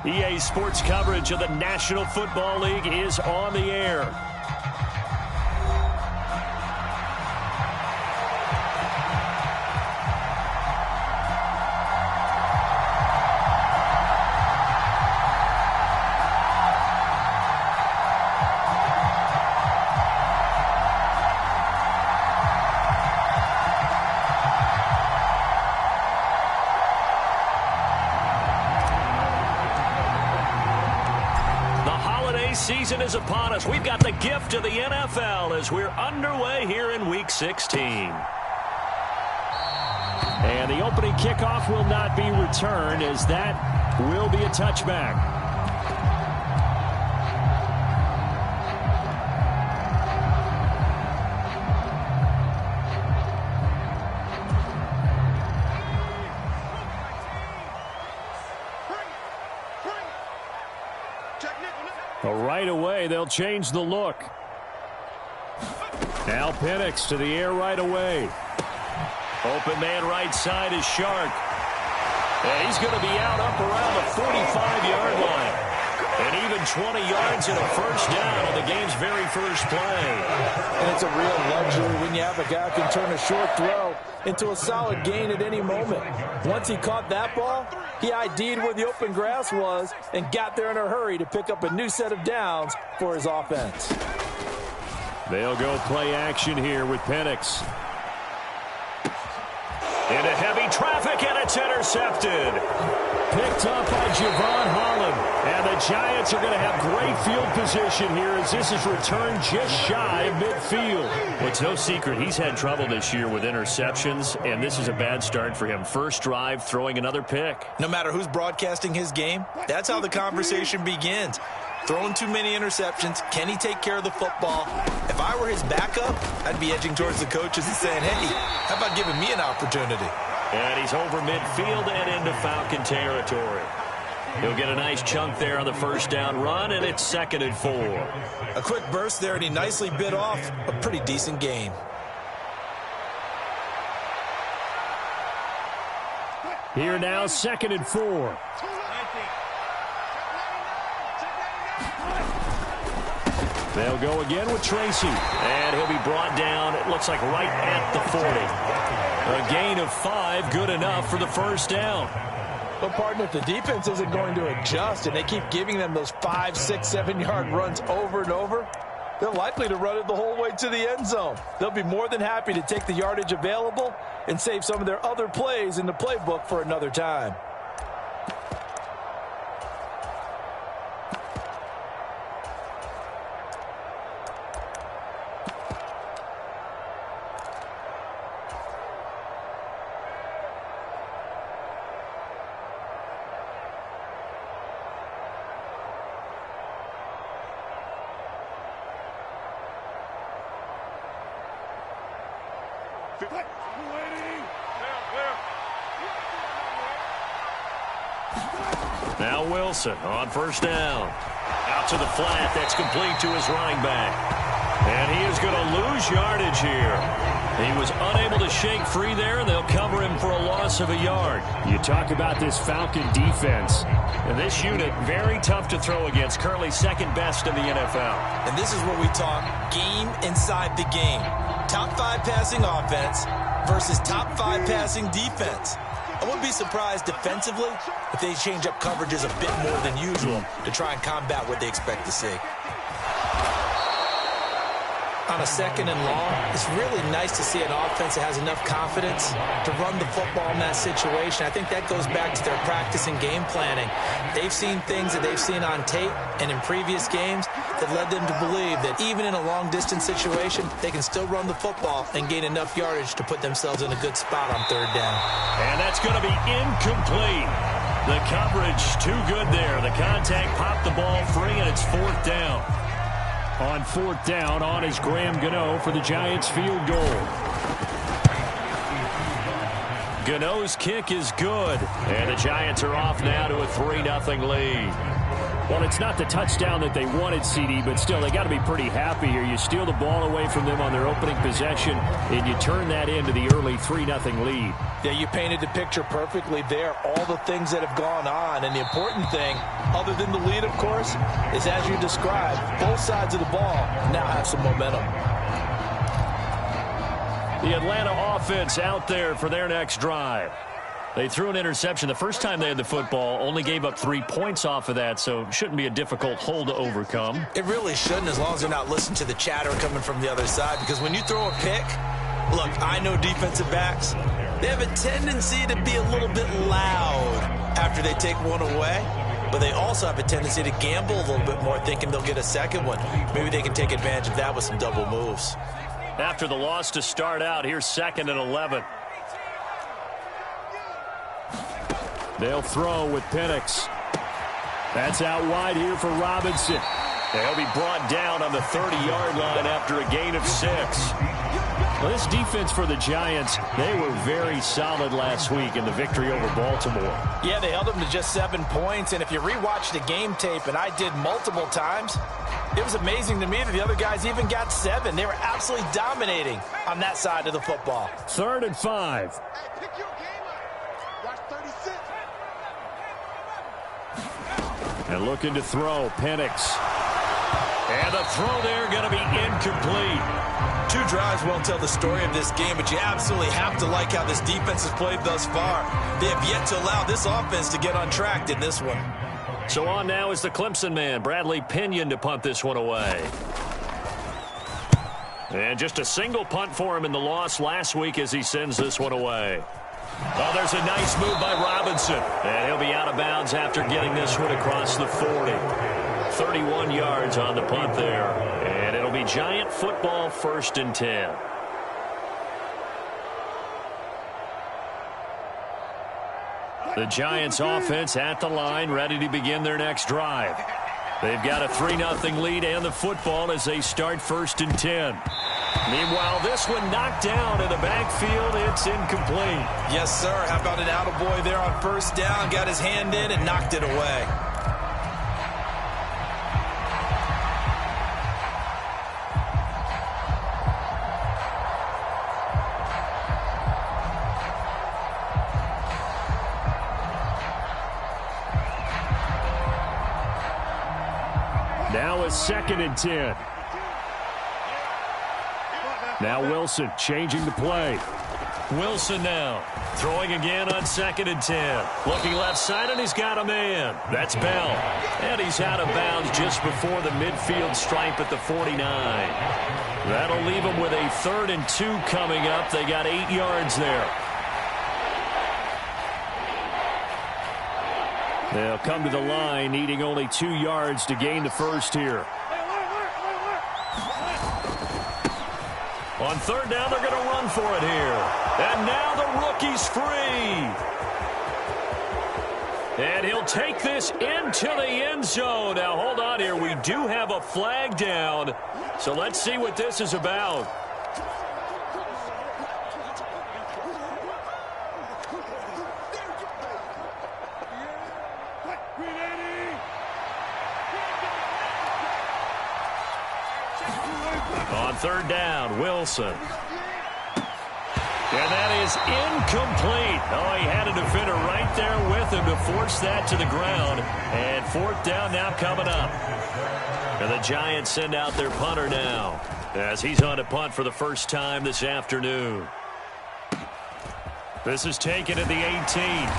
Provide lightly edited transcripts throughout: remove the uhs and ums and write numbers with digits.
EA Sports coverage of the National Football League is on the air. Season is upon us. We've got the gift of the NFL as we're underway here in Week 16. And the opening kickoff will not be returned, as that will be a touchback. Right away, they'll change the look. Now Penix to the air right away. Open man right side is Shark. And he's going to be out up around the 45-yard line. And even 20 yards and a first down on the game's very first play. And it's a real luxury when you have a guy who can turn a short throw into a solid gain at any moment. Once he caught that ball, he ID'd where the open grass was and got there in a hurry to pick up a new set of downs for his offense. They'll go play action here with Penix. Into heavy traffic, and it's intercepted. Picked up by Javon Holland. And the Giants are going to have great field position here as this is returned just shy of midfield. Well, it's no secret he's had trouble this year with interceptions, and this is a bad start for him. First drive, throwing another pick. No matter who's broadcasting his game, that's how the conversation begins. Throwing too many interceptions, can he take care of the football? If I were his backup, I'd be edging towards the coaches and saying, hey, how about giving me an opportunity? And he's over midfield and into Falcon territory. He'll get a nice chunk there on the first down run, and it's 2nd and 4. A quick burst there, and he nicely bit off a pretty decent gain. Here now, 2nd and 4. They'll go again with Tracy. And he'll be brought down, it looks like right at the 40. A gain of 5, good enough for the first down. But, partner, if the defense isn't going to adjust and they keep giving them those 5, 6, 7-yard runs over and over, they're likely to run it the whole way to the end zone. They'll be more than happy to take the yardage available and save some of their other plays in the playbook for another time. Now Wilson on first down. Out to the flat. That's complete to his running back. And he is going to lose yardage here. He was unable to shake free there, and they'll cover him for a loss of a yard. You talk about this Falcon defense. And this unit, very tough to throw against. Currently second best in the NFL. And this is where we talk game inside the game. Top 5 passing offense versus top 5 passing defense. I wouldn't be surprised defensively if they change up coverages a bit more than usual to try and combat what they expect to see. On a 2nd and long, it's really nice to see an offense that has enough confidence to run the football in that situation. I think that goes back to their practice and game planning. They've seen things that they've seen on tape and in previous games that led them to believe that even in a long-distance situation, they can still run the football and gain enough yardage to put themselves in a good spot on 3rd down. And that's going to be incomplete. The coverage too good there. The contact popped the ball free, and it's 4th down. On 4th down, on is Graham Gano for the Giants field goal. Gano's kick is good. And the Giants are off now to a 3-0 lead. Well, it's not the touchdown that they wanted, CD, but still, they got to be pretty happy here. You steal the ball away from them on their opening possession, and you turn that into the early 3-0 lead. Yeah, you painted the picture perfectly there, all the things that have gone on. And the important thing, other than the lead, of course, is as you described, both sides of the ball now have some momentum. The Atlanta offense out there for their next drive. They threw an interception the first time they had the football, only gave up 3 points off of that, so it shouldn't be a difficult hole to overcome. It really shouldn't, as long as they're not listening to the chatter coming from the other side, because when you throw a pick, look, I know defensive backs, they have a tendency to be a little bit loud after they take one away, but they also have a tendency to gamble a little bit more, thinking they'll get a second one. Maybe they can take advantage of that with some double moves. After the loss to start out, here's 2nd and 11. They'll throw with Penix. That's out wide here for Robinson. They'll be brought down on the 30-yard line after a gain of 6. Well, this defense for the Giants, they were very solid last week in the victory over Baltimore. Yeah, they held them to just 7 points, and if you rewatch the game tape, and I did multiple times, it was amazing to me that the other guys even got 7. They were absolutely dominating on that side of the football. 3rd and 5. And looking to throw, Penix. And the throw there going to be incomplete. 2 drives won't tell the story of this game, but you absolutely have to like how this defense has played thus far. They have yet to allow this offense to get on track in this one. So on now is the Clemson man, Bradley Pinion, to punt this one away. And just a single punt for him in the loss last week as he sends this one away. Oh, there's a nice move by Robinson. And he'll be out of bounds after getting this one across the 40. 31 yards on the punt there. And it'll be Giant football, 1st and 10. The Giants offense at the line, ready to begin their next drive. They've got a 3-0 lead and the football as they start 1st and 10. Meanwhile, this one knocked down in the backfield. It's incomplete. Yes, sir. How about an attaboy there on 1st down? Got his hand in and knocked it away. Now a 2nd and 10. Now Wilson changing the play. Wilson now throwing again on 2nd and 10. Looking left side, and he's got a man. That's Bell. And he's out of bounds just before the midfield stripe at the 49. That'll leave him with a 3rd and 2 coming up. They got 8 yards there. They'll come to the line, needing only 2 yards to gain the first here. On 3rd down, they're going to run for it here. And now the rookie's free. And he'll take this into the end zone. Now, hold on here. We do have a flag down. So let's see what this is about. On 3rd down, Wilson. And that is incomplete. Oh, he had a defender right there with him to force that to the ground. And 4th down now coming up. And the Giants send out their punter now as he's on a punt for the first time this afternoon. This is taken at the 18.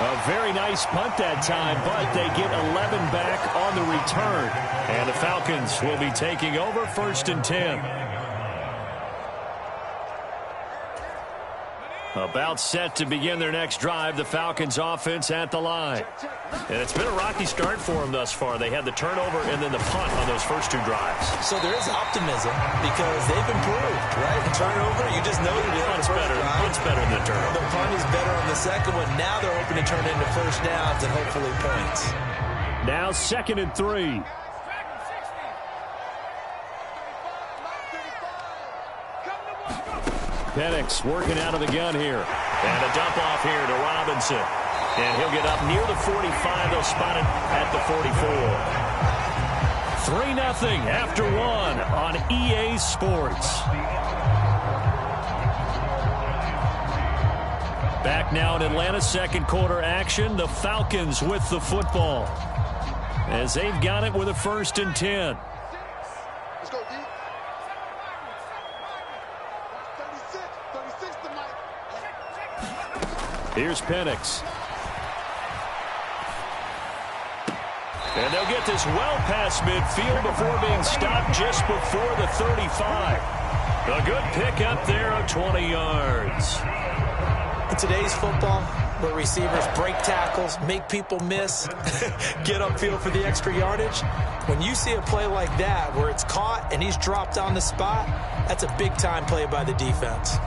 A very nice punt that time, but they get 11 back on the return. And the Falcons will be taking over 1st and 10. About set to begin their next drive, the Falcons offense at the line. And it's been a rocky start for them thus far. They had the turnover and then the punt on those first 2 drives. So there is optimism because they've improved, right? The turnover, you just noted it. Punt's better than the turnover. The punt is better on the second one. Now they're hoping to turn into 1st downs and hopefully points. Now 2nd and 3. Penix working out of the gun here. And a dump off here to Robinson. And he'll get up near the 45. They'll spot it at the 44. 3-0 after one on EA Sports. Back now in Atlanta, second quarter action. The Falcons with the football as they've got it with a 1st and 10. Let's go, D. 36 tonight. Here's Penix. And they'll get this well past midfield before being stopped just before the 35. A good pickup there of 20 yards. In today's football, where receivers break tackles, make people miss, get upfield for the extra yardage, when you see a play like that where it's caught and he's dropped on the spot, that's a big-time play by the defense.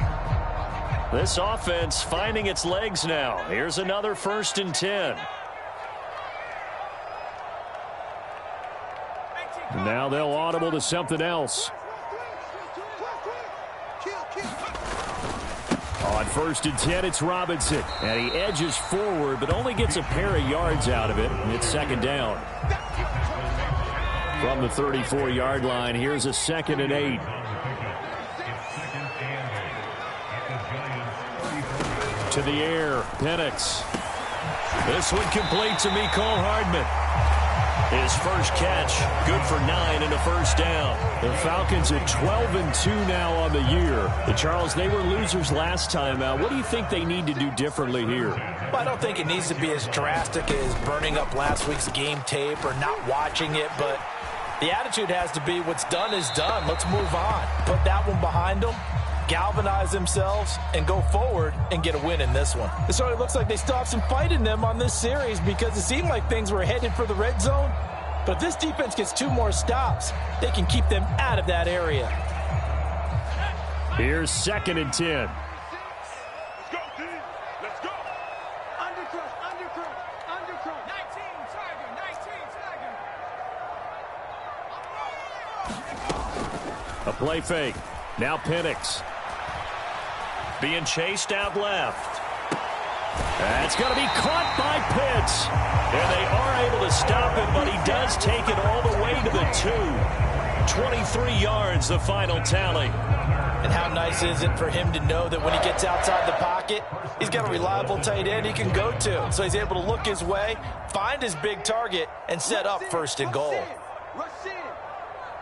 This offense finding its legs now. Here's another 1st and 10. Now they'll audible to something else. On 1st and 10, it's Robinson. And he edges forward, but only gets a pair of yards out of it. And it's 2nd down. From the 34-yard line, here's a 2nd and 8. To the air, Penix. This one complete to Mecole Hardman. His first catch, good for 9 and a 1st down. The Falcons are 12-2 now on the year. Charles, they were losers last time out. What do you think they need to do differently here? Well, I don't think it needs to be as drastic as burning up last week's game tape or not watching it, but the attitude has to be what's done is done. Let's move on. Put that one behind them, galvanize themselves, and go forward and get a win in this one. It certainly looks like they still have some fight in them on this series because it seemed like things were headed for the red zone. But if this defense gets 2 more stops, they can keep them out of that area. Here's 2nd and 10. Let's go, D. Let's go. Undercrush. 19 A Tiger. play fake. Now Penix. Being chased out left. That's going to be caught by Pitts. And they are able to stop him, but he does take it all the way to the 2. 23 yards, the final tally. And how nice is it for him to know that when he gets outside the pocket, he's got a reliable tight end he can go to. So he's able to look his way, find his big target, and set up 1st and goal. Rush in.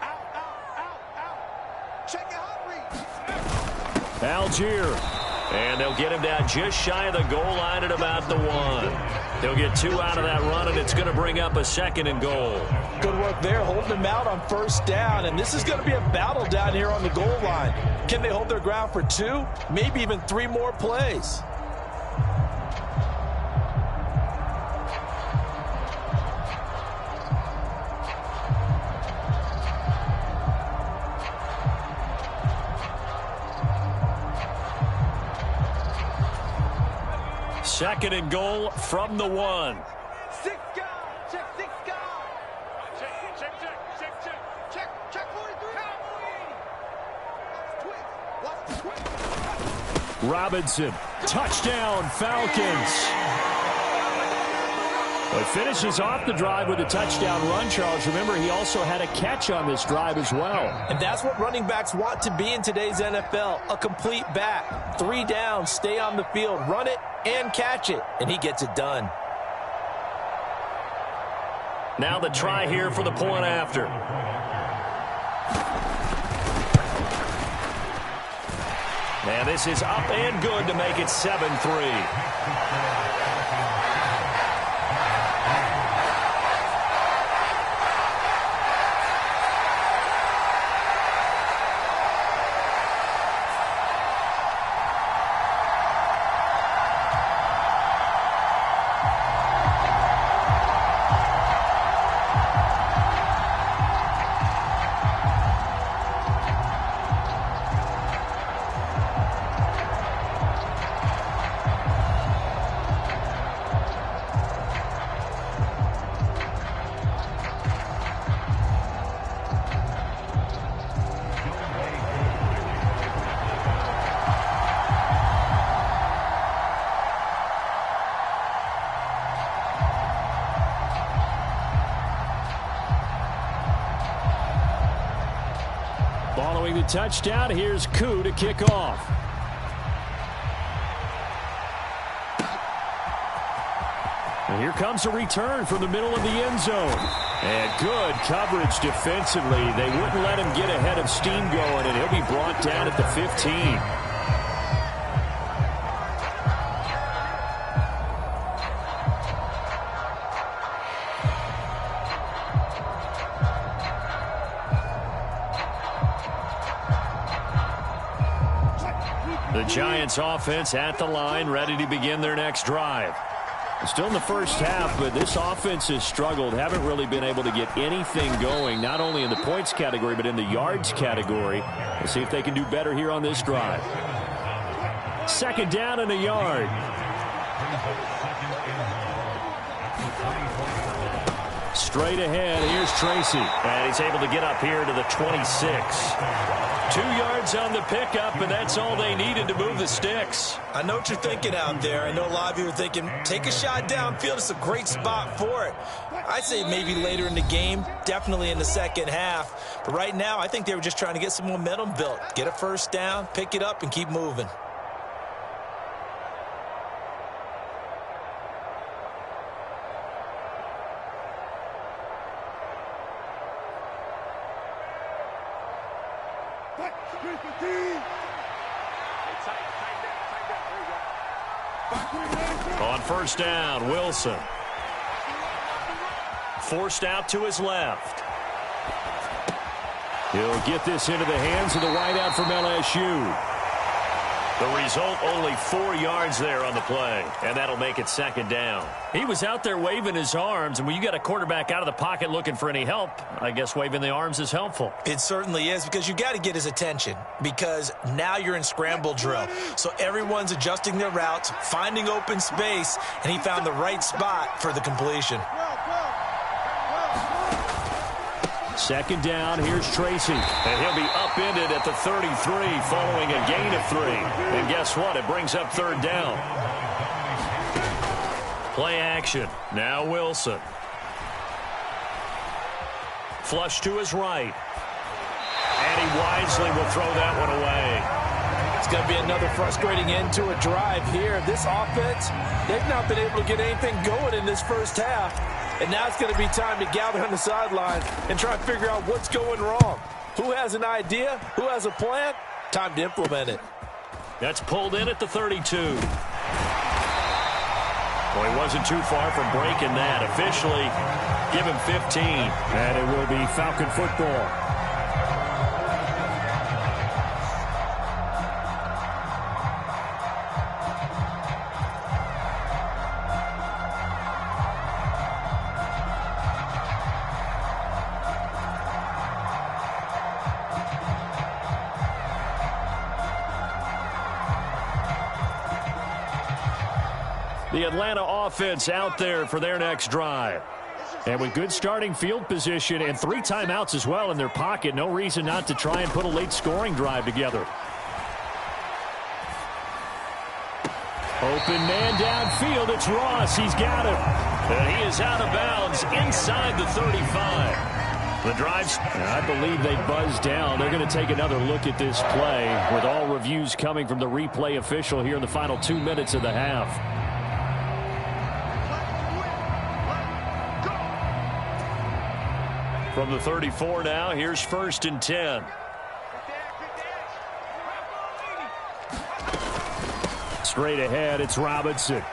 Out. Check it out, Reed. Algier. And they'll get him down just shy of the goal line at about the 1. They'll get 2 out of that run, and it's going to bring up a 2nd and goal. Good work there, holding him out on 1st down, and this is going to be a battle down here on the goal line. Can they hold their ground for 2, maybe even 3 more plays? Second and goal from the 1. 6 guys. Check 6 guys. Check 43. Robinson. Touchdown, Falcons. It finishes off the drive with a touchdown run, Charles. Remember, he also had a catch on this drive as well. And that's what running backs want to be in today's NFL, a complete back. 3 downs, stay on the field, run it, and catch it, and he gets it done. Now the try here for the point after. And this is up and good to make it 7-3. Following the touchdown, here's Koo to kick off. And here comes a return from the middle of the end zone. And good coverage defensively. They wouldn't let him get ahead of steam going, and he'll be brought down at the 15. The Giants offense at the line, ready to begin their next drive. Still in the first half, but this offense has struggled. Haven't really been able to get anything going, not only in the points category, but in the yards category. We'll see if they can do better here on this drive. Second down and a yard. Straight ahead, here's Tracy. And he's able to get up here to the 26. 2 yards on the pickup, and that's all they needed to move the sticks. I know what you're thinking out there. I know a lot of you are thinking, take a shot downfield. It's a great spot for it. I'd say maybe later in the game, definitely in the second half. But right now, I think they were just trying to get some momentum built. Get a first down, pick it up, and keep moving. On first down, Wilson. Forced out to his left. He'll get this into the hands of the wideout from LSU. The result, only 4 yards there on the play, and that'll make it second down. He was out there waving his arms, and when you got a quarterback out of the pocket looking for any help, I guess waving the arms is helpful. It certainly is, because you got to get his attention, because now you're in scramble drill. So everyone's adjusting their routes, finding open space, and he found the right spot for the completion. Second down, here's Tracy. And he'll be upended at the 33 following a gain of 3. And guess what? It brings up third down. Play action. Now Wilson. Flush to his right. And he wisely will throw that one away. It's going to be another frustrating end to a drive here. This offense, they've not been able to get anything going in this first half. And now it's going to be time to gather on the sideline and try and figure out what's going wrong. Who has an idea? Who has a plan? Time to implement it. That's pulled in at the 32. Well, he wasn't too far from breaking that. Officially, give him 15. And it will be Falcon football. The Atlanta offense out there for their next drive. And with good starting field position and 3 timeouts as well in their pocket, no reason not to try and put a late scoring drive together. Open man downfield. It's Ross. He's got him. And he is out of bounds inside the 35. The drive's... I believe they buzzed down. They're going to take another look at this play with all reviews coming from the replay official here in the final 2 minutes of the half. From the 34 now, here's 1st and 10. Straight ahead, it's Robinson.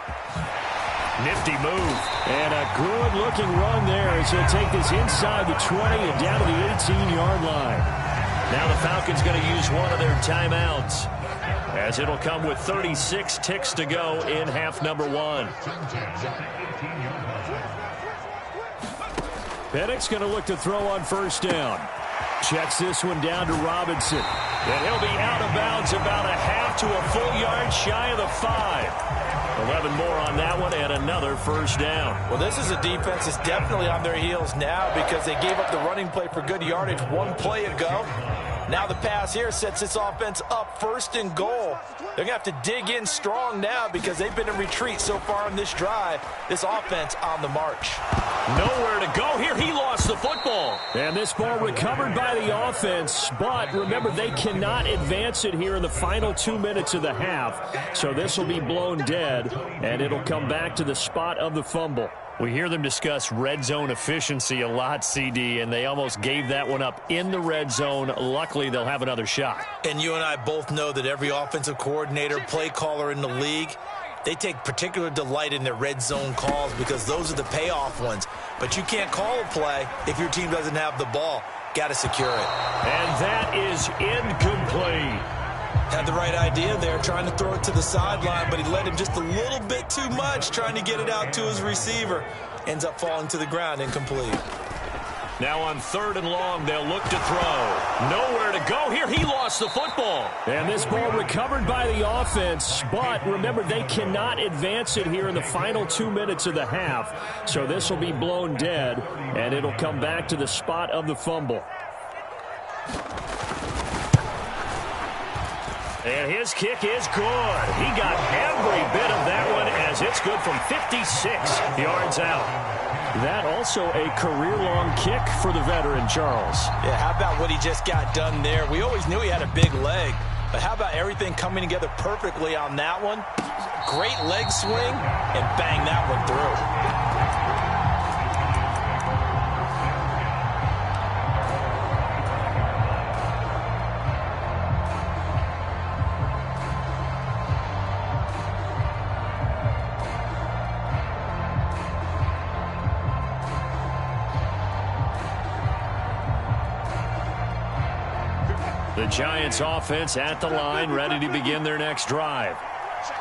Nifty move. And a good-looking run there as he'll take this inside the 20 and down to the 18-yard line. Now the Falcons going to use one of their timeouts, as it'll come with 36 ticks to go in half number 1. Pennick's going to look to throw on first down. Checks this one down to Robinson. And he'll be out of bounds about a half to a full yard shy of the 5. 11 more on that one and another first down. Well, this is a defense that's definitely on their heels now because they gave up the running play for good yardage 1 play ago. Now the pass here sets this offense up 1st and goal. They're going to have to dig in strong now because they've been in retreat so far on this drive. This offense on the march. Nowhere to go here. He lost the football. And this ball recovered by the offense, but remember, they cannot advance it here in the final 2 minutes of the half. So this will be blown dead, and it'll come back to the spot of the fumble. We hear them discuss red zone efficiency a lot, CD, and they almost gave that one up in the red zone. Luckily, they'll have another shot. And you and I both know that every offensive coordinator, play caller in the league, they take particular delight in their red zone calls because those are the payoff ones. But you can't call a play if your team doesn't have the ball. Got to secure it. And that is incomplete. Had the right idea there, trying to throw it to the sideline, but he led him just a little bit too much, trying to get it out to his receiver. Ends up falling to the ground, incomplete. Now on 3rd and long, they'll look to throw. Nowhere to go here. He lost the football. And this ball recovered by the offense, but remember, they cannot advance it here in the final 2 minutes of the half. So this will be blown dead, and it'll come back to the spot of the fumble. And his kick is good. He got every bit of that one as it's good from 56 yards out. That also a career-long kick for the veteran, Charles. Yeah, how about what he just got done there? We always knew he had a big leg, but how about everything coming together perfectly on that one? Great leg swing, and bang that one through. The Giants offense at the line, ready to begin their next drive.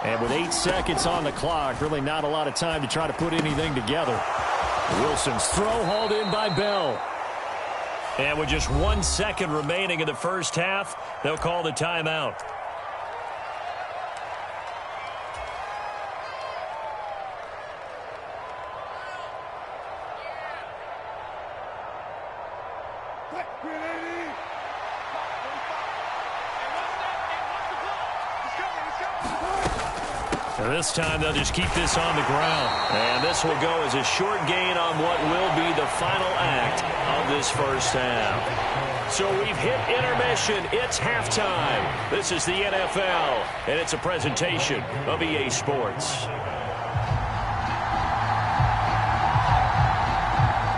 And with 8 seconds on the clock, really not a lot of time to try to put anything together. Wilson's throw hauled in by Bell. And with just 1 second remaining in the first half, they'll call the timeout. And this time they'll just keep this on the ground. And this will go as a short gain on what will be the final act of this first half. So we've hit intermission. It's halftime. This is the NFL, and it's a presentation of EA Sports.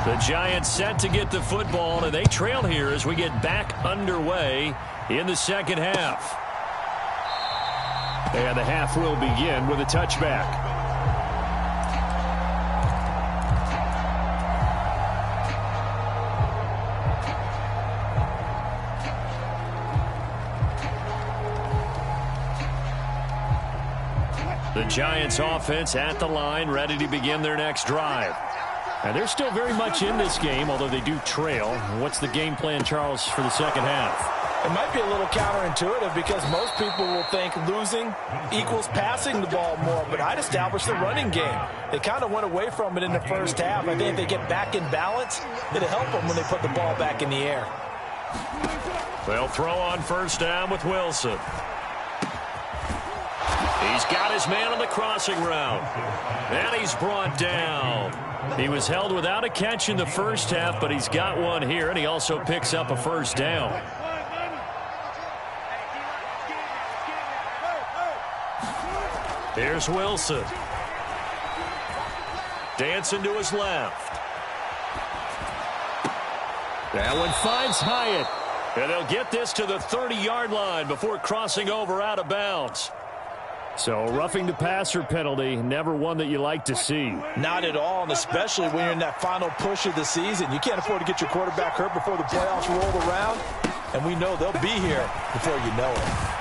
The Giants set to get the football, and they trail here as we get back underway in the second half. And the half will begin with a touchback. The Giants offense at the line, ready to begin their next drive. And they're still very much in this game, although they do trail. What's the game plan, Charles, for the second half? It might be a little counterintuitive because most people will think losing equals passing the ball more, but I'd establish the running game. They kind of went away from it in the first half. I think if they get back in balance, it'll help them when they put the ball back in the air. They'll throw on first down with Wilson. He's got his man on the crossing route. And he's brought down. He was held without a catch in the first half, but he's got one here, and he also picks up a first down. Here's Wilson. Dancing to his left. That one finds Hyatt. And they'll get this to the 30-yard line before crossing over out of bounds. So roughing the passer penalty, never one that you like to see. Not at all, and especially when you're in that final push of the season. You can't afford to get your quarterback hurt before the playoffs roll around. And we know they'll be here before you know it.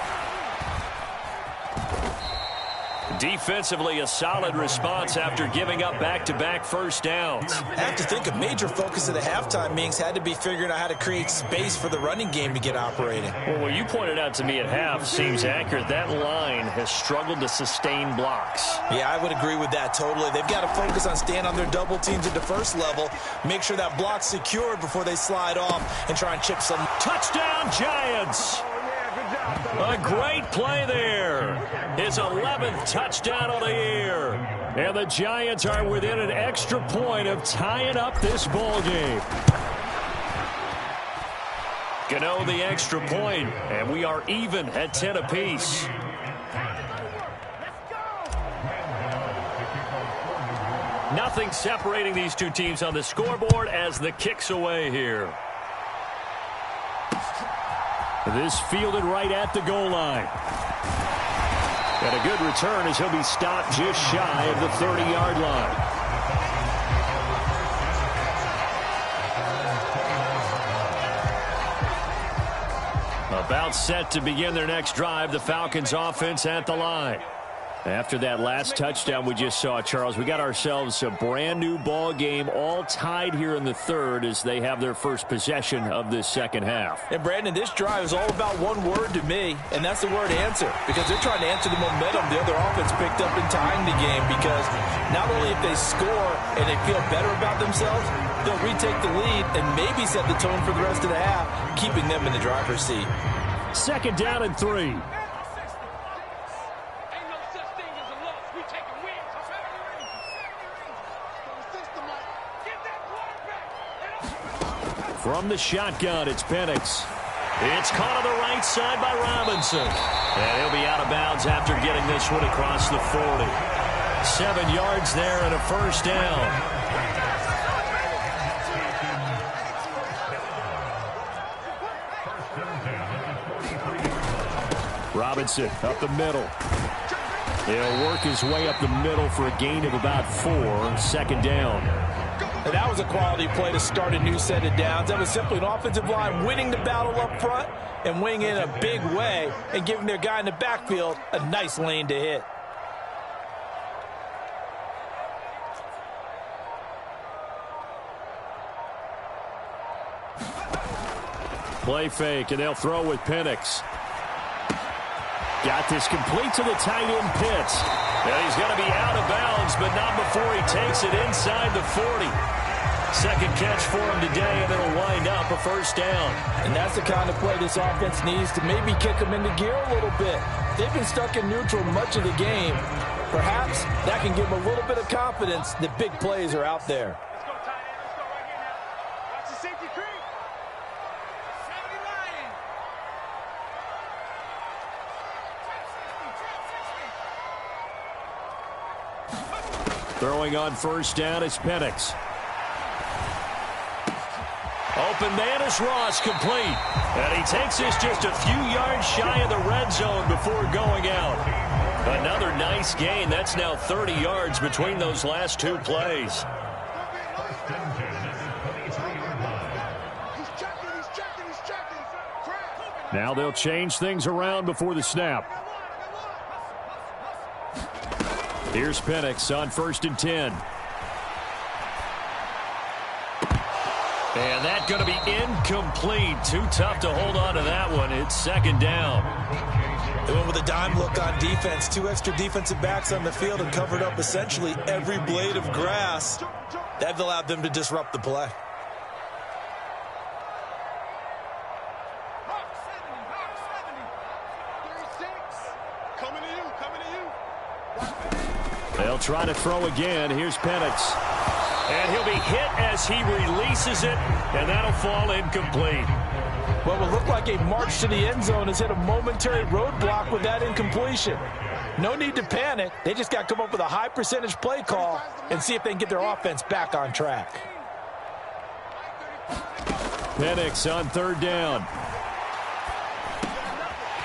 Defensively, a solid response after giving up back-to-back first downs. I have to think a major focus of the halftime meetings had to be figuring out how to create space for the running game to get operating. Well, what you pointed out to me at half seems accurate. That line has struggled to sustain blocks. Yeah, I would agree with that totally. They've got to focus on staying on their double teams at the first level, make sure that block's secured before they slide off and try and chip some. Touchdown, Giants! A great play there. His 11th touchdown of the year. And the Giants are within an extra point of tying up this ball game. Gano the extra point, and we are even at 10 apiece. Nothing separating these two teams on the scoreboard as the kick's away here. This fielded right at the goal line. And a good return as he'll be stopped just shy of the 30-yard line. About set to begin their next drive, the Falcons offense at the line. After that last touchdown we just saw, Charles, we got ourselves a brand new ball game, all tied here in the third as they have their first possession of this second half. And Brandon, this drive is all about one word to me, and that's the word answer, because they're trying to answer the momentum the other offense picked up in tying the game, because not only if they score and they feel better about themselves, they'll retake the lead and maybe set the tone for the rest of the half, keeping them in the driver's seat. Second down and 3. From the shotgun, it's Penix. It's caught on the right side by Robinson. And he'll be out of bounds after getting this one across the 40. 7 yards there and a first down. Robinson up the middle. He'll work his way up the middle for a gain of about 4. Second down. And that was a quality play to start a new set of downs. That was simply an offensive line winning the battle up front and winning in a big way and giving their guy in the backfield a nice lane to hit. Play fake, and they'll throw with Penix. Got this complete to the tight end Pitts. And he's going to be out of bounds, but not before he takes it inside the 40. Second catch for him today, and it'll wind up a first down. And that's the kind of play this offense needs to maybe kick them into gear a little bit. They've been stuck in neutral much of the game. Perhaps that can give them a little bit of confidence that big plays are out there. Let's go, tight end. Let's go right here now. Watch the safety creep. 70 Lion. Throwing on first down is Penix. Open man is Ross, complete. And he takes this just a few yards shy of the red zone before going out. Another nice gain. That's now 30 yards between those last two plays. He's checking. Crap. Now they'll change things around before the snap. Here's Penix on 1st and 10. And that's going to be incomplete. Too tough to hold on to that one. It's second down. They went with a dime look on defense. 2 extra defensive backs on the field and covered up essentially every blade of grass. That allowed them to disrupt the play. They'll try to throw again. Here's Penix. And he'll be hit as he releases it, and that'll fall incomplete. What will look like a march to the end zone has hit a momentary roadblock with that incompletion. No need to panic. They just got to come up with a high percentage play call and see if they can get their offense back on track. Penix on 3rd down.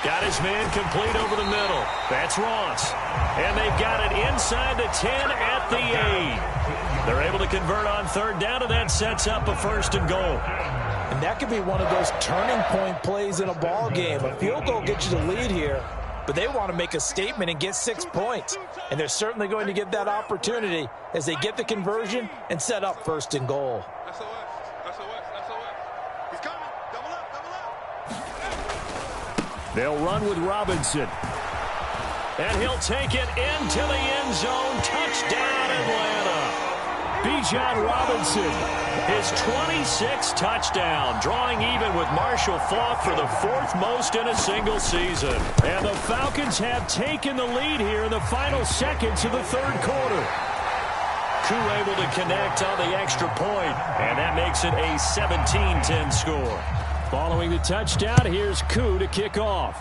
Got his man complete over the middle. That's Ross. And they've got it inside the 10 at the 8. They're able to convert on 3rd down, and that sets up a 1st and goal. And that could be one of those turning point plays in a ball game. A field goal gets you the lead here, but they want to make a statement and get 6 points. And they're certainly going to get that opportunity as they get the conversion and set up 1st and goal. He's coming. Double up. They'll run with Robinson. And he'll take it into the end zone. Touchdown, Atlanta. Bijan Robinson, his 26th touchdown, drawing even with Marshall Faulk for the 4th most in a single season. And the Falcons have taken the lead here in the final seconds of the 3rd quarter. Koo able to connect on the extra point, and that makes it a 17-10 score. Following the touchdown, here's Koo to kick off.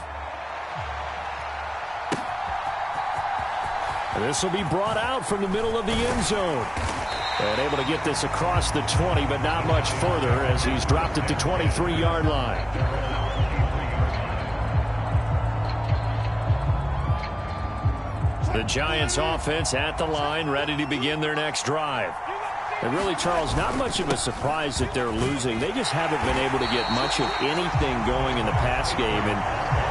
This will be brought out from the middle of the end zone. And able to get this across the 20, but not much further as he's dropped at the 23-yard line. The Giants offense at the line, ready to begin their next drive. And really, Charles, not much of a surprise that they're losing. They just haven't been able to get much of anything going in the pass game. And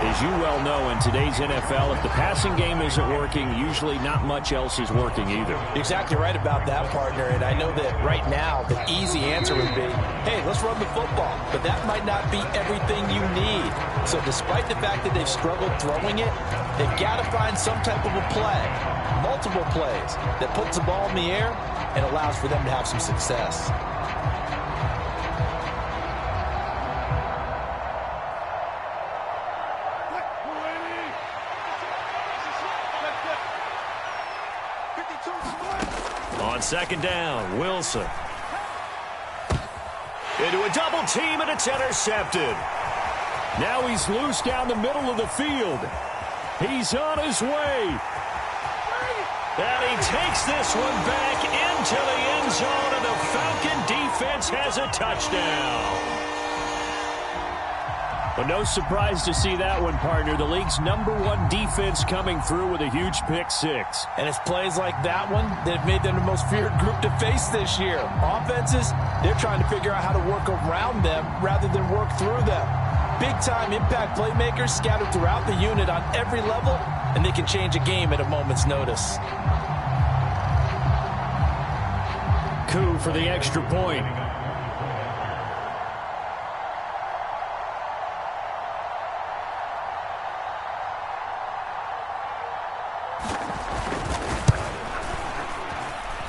as you well know, in today's NFL, if the passing game isn't working, usually not much else is working either. You're exactly right about that, partner. And I know that right now the easy answer would be, hey, let's run the football. But that might not be everything you need. So despite the fact that they've struggled throwing it, they've got to find some type of a play, multiple plays, that puts the ball in the air and allows for them to have some success. On second down, Wilson. Into a double team, and it's intercepted. Now he's loose down the middle of the field. He's on his way. And he takes this one back into the end zone, and the Falcon defense has a touchdown. Well, no surprise to see that one, partner. The league's #1 defense coming through with a huge pick six. And it's plays like that one that have made them the most feared group to face this year. Offenses, they're trying to figure out how to work around them rather than work through them. Big-time impact playmakers scattered throughout the unit on every level, and they can change a game at a moment's notice. Koo for the extra point.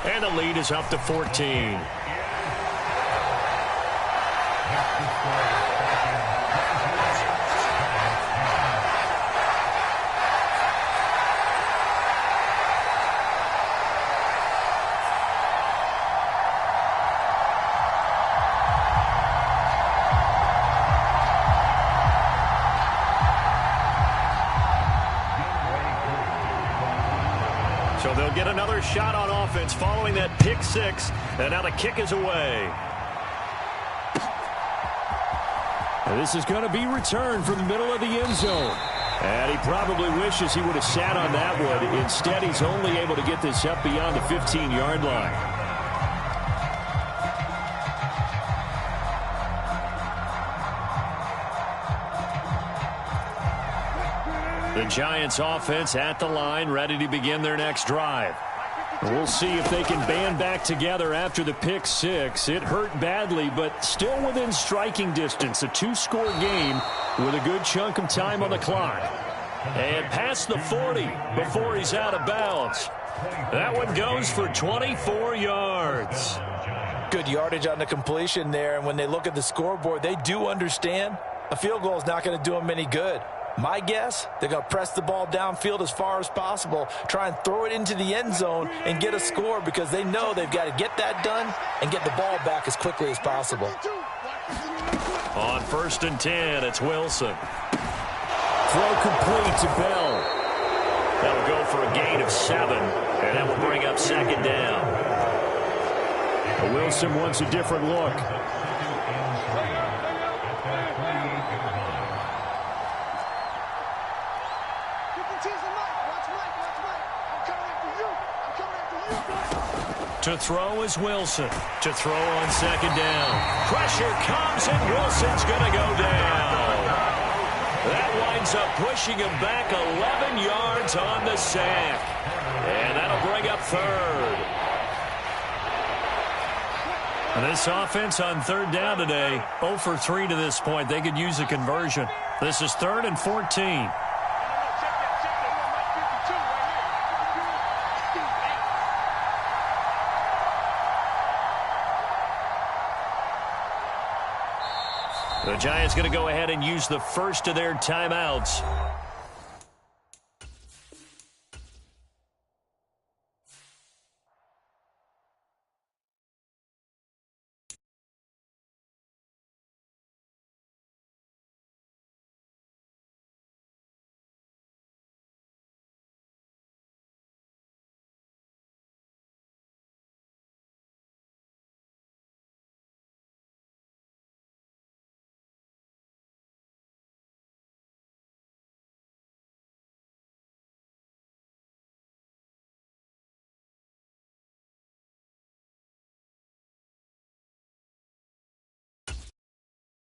And the lead is up to 14. So they'll get another shot on offense following that pick six, and now the kick is away. And this is going to be returned from the middle of the end zone. And he probably wishes he would have sat on that one. Instead, he's only able to get this up beyond the 15-yard line. The Giants offense at the line, ready to begin their next drive. We'll see if they can band back together after the pick six. It hurt badly, but still within striking distance. A two-score game with a good chunk of time on the clock. And past the 40 before he's out of bounds. That one goes for 24 yards. Good yardage on the completion there, and when they look at the scoreboard, they do understand a field goal is not going to do them any good. My guess, they're going to press the ball downfield as far as possible, try and throw it into the end zone and get a score because they know they've got to get that done and get the ball back as quickly as possible. On 1st and 10, it's Wilson. Throw complete to Bell. That'll go for a gain of 7, and that will bring up second down. Wilson wants a different look. To throw is Wilson. To throw on second down. Pressure comes, and Wilson's going to go down. That winds up pushing him back 11 yards on the sack. And that'll bring up third. And this offense on third down today, 0 for 3 to this point. They could use a conversion. This is 3rd and 14. The Giants going to go ahead and use the first of their timeouts.